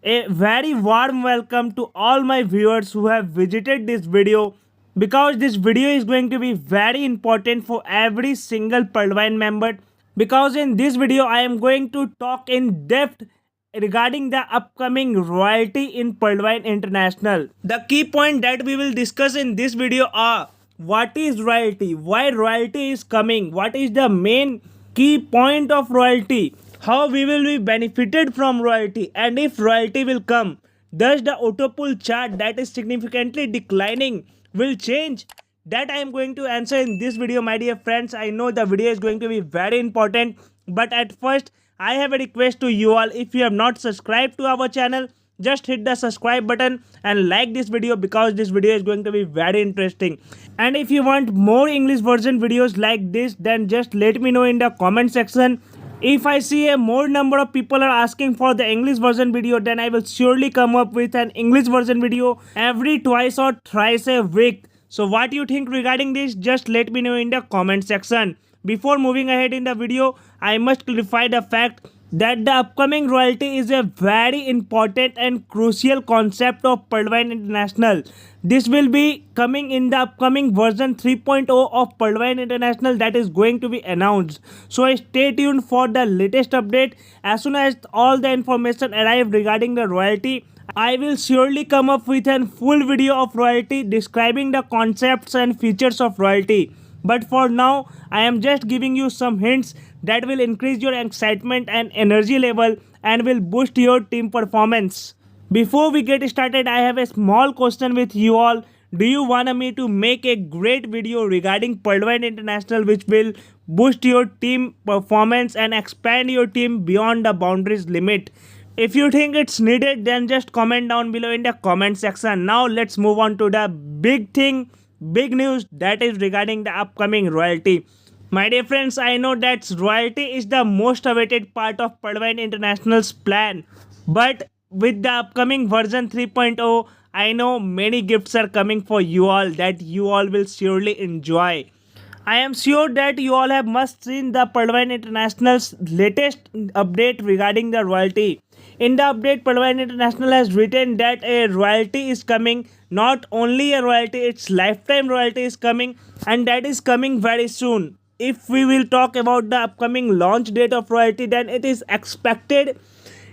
A very warm welcome to all my viewers who have visited this video, because this video is going to be very important for every single Purdwine member, because in this video I am going to talk in depth regarding the upcoming royalty in Purdwine International. The key point that we will discuss in this video are: what is royalty, why royalty is coming, what is the main key point of royalty, how we will be benefited from royalty, and if royalty will come, does the auto pull chart that is significantly declining will change? That I am going to answer in this video, my dear friends. I know the video is going to be very important, but at first I have a request to you all. If you have not subscribed to our channel, just hit the subscribe button and like this video, because this video is going to be very interesting. And if you want more English version videos like this, then just let me know in the comment section. If I see a more number of people are asking for the English version video, then I will surely come up with an English version video every twice or thrice a week. So what you think regarding this, just let me know in the comment section. Before moving ahead in the video, I must clarify the fact that the upcoming royalty is a very important and crucial concept of Purdwine International. This will be coming in the upcoming version 3.0 of Purdwine International that is going to be announced. So stay tuned for the latest update. As soon as all the information arrive regarding the royalty, I will surely come up with a full video of royalty describing the concepts and features of royalty. But for now, I am just giving you some hints that will increase your excitement and energy level and will boost your team performance. Before we get started, I have a small question with you all. Do you want me to make a great video regarding Purdwine International which will boost your team performance and expand your team beyond the boundaries limit? If you think it's needed, then just comment down below in the comment section. Now let's move on to the big thing, big news, that is regarding the upcoming royalty. My dear friends, I know that royalty is the most awaited part of Purdwine International's plan. But with the upcoming version 3.0, I know many gifts are coming for you all that you all will surely enjoy. I am sure that you all have must seen the Purdwine International's latest update regarding the royalty. In the update, Purdwine International has written that a royalty is coming. Not only a royalty, its lifetime royalty is coming, and that is coming very soon. If we will talk about the upcoming launch date of royalty, then it is expected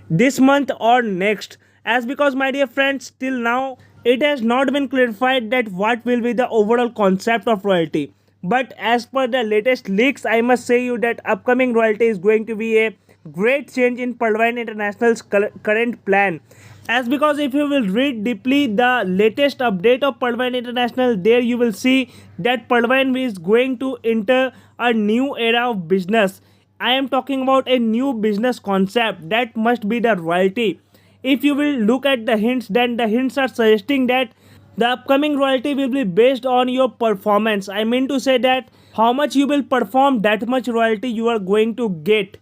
this month or next. As because, my dear friends, till now it has not been clarified that what will be the overall concept of royalty. But as per the latest leaks, I must say you that upcoming royalty is going to be a great change in Purdwine International's current plan. As because if you will read deeply the latest update of Purdwine International, there you will see that Purdwine is going to enter a new era of business. I am talking about a new business concept that must be the royalty. If you will look at the hints, then the hints are suggesting that the upcoming royalty will be based on your performance. I mean to say that how much you will perform, that much royalty you are going to get.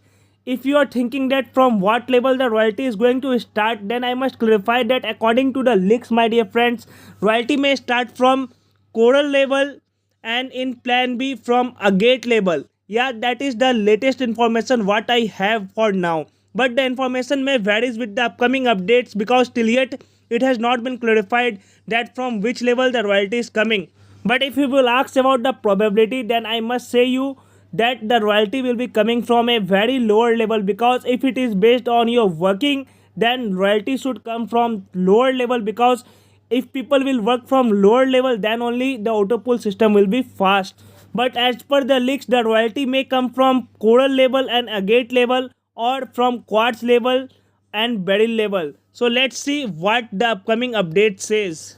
If you are thinking that from what level the royalty is going to start, then I must clarify that according to the leaks, my dear friends, royalty may start from coral level, and in plan B from agate level. Yeah, that is the latest information what I have for now. But the information may varies with the upcoming updates, because till yet it has not been clarified that from which level the royalty is coming. But if you will ask about the probability, then I must say you that the royalty will be coming from a very lower level, because if it is based on your working, then royalty should come from lower level, because if people will work from lower level, then only the auto pull system will be fast. But as per the leaks, the royalty may come from coral level and agate level, or from quartz level and beryl level. So let's see what the upcoming update says.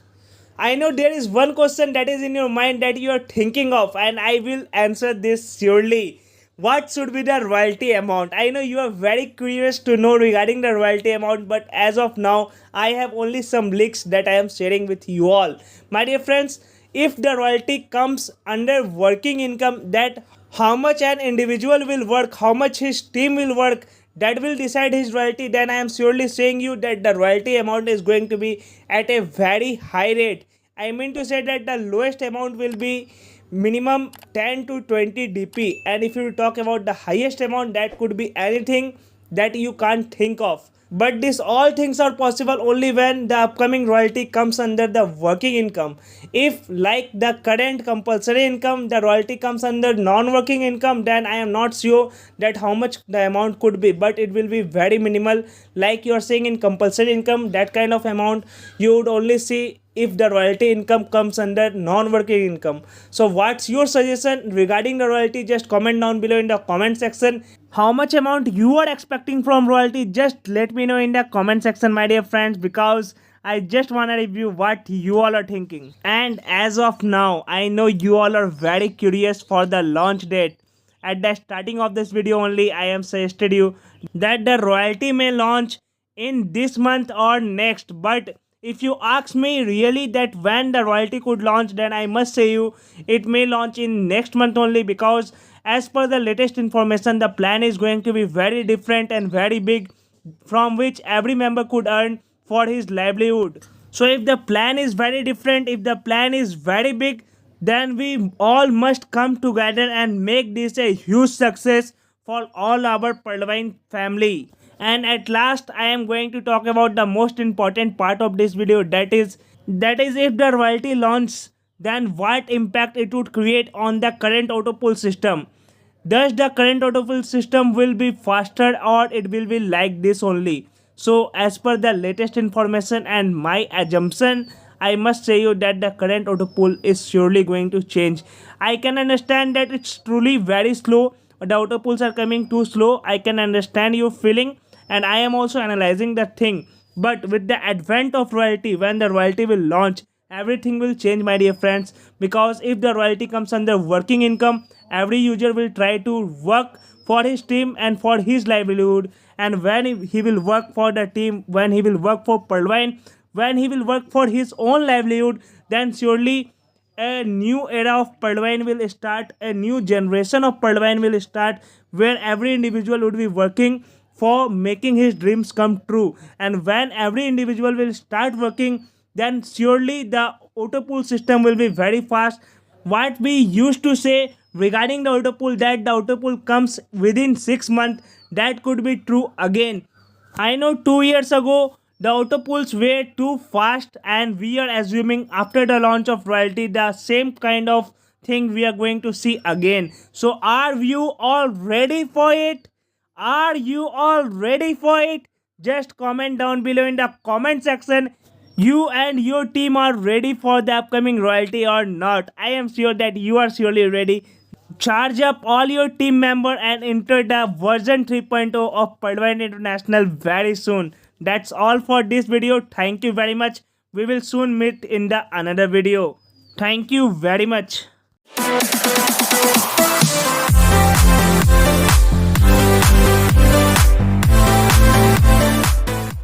I know there is one question that is in your mind that you are thinking of, and I will answer this surely. What should be the royalty amount? I know you are very curious to know regarding the royalty amount, but as of now, I have only some leaks that I am sharing with you all. My dear friends, if the royalty comes under working income, that how much an individual will work, how much his team will work, that will decide his royalty, then I am surely saying you that the royalty amount is going to be at a very high rate. I mean to say that the lowest amount will be minimum 10 to 20 DP, and if you talk about the highest amount, that could be anything that you can't think of. But this all things are possible only when the upcoming royalty comes under the working income. If like the current compulsory income, the royalty comes under non-working income, then I am not sure that how much the amount could be, but it will be very minimal. Like you are saying in compulsory income, that kind of amount you would only see if the royalty income comes under non-working income. So what's your suggestion regarding the royalty? Just comment down below in the comment section. How much amount you are expecting from royalty? Just let me know in the comment section, my dear friends, because I just want to review what you all are thinking. And as of now, I know you all are very curious for the launch date. At the starting of this video only, I am suggested you that the royalty may launch in this month or next. But if you ask me really that when the royalty could launch, then I must say you it may launch in next month only, because as per the latest information, the plan is going to be very different and very big, from which every member could earn for his livelihood. So if the plan is very different, if the plan is very big, then we all must come together and make this a huge success for all our Purlwine family. And at last, I am going to talk about the most important part of this video, that is if the royalty launch, then what impact it would create on the current autopool system. Thus the current autofill system will be faster or it will be like this only. So as per the latest information and my assumption, I must say you that the current autopool is surely going to change. I can understand that it's truly very slow. The autopools are coming too slow. I can understand your feeling, and I am also analyzing the thing. But with the advent of royalty, when the royalty will launch, everything will change, my dear friends. Because if the royalty comes under working income, every user will try to work for his team and for his livelihood. And when he will work for the team, when he will work for Purlwine, when he will work for his own livelihood, then surely a new era of Purlwine will start, a new generation of Purlwine will start, where every individual would be working for making his dreams come true. And when every individual will start working, then surely the autopool system will be very fast. What we used to say regarding the autopool, that the autopool comes within 6 months, that could be true again. I know 2 years ago the autopools were too fast, and we are assuming after the launch of royalty the same kind of thing we are going to see again. So are you all ready for it? Are you all ready for it? Just comment down below in the comment section. You and your team are ready for the upcoming royalty or not. I am sure that you are surely ready. Charge up all your team member and enter the version 3.0 of Purlwine International very soon. That's all for this video. Thank you very much. We will soon meet in the another video. Thank you very much.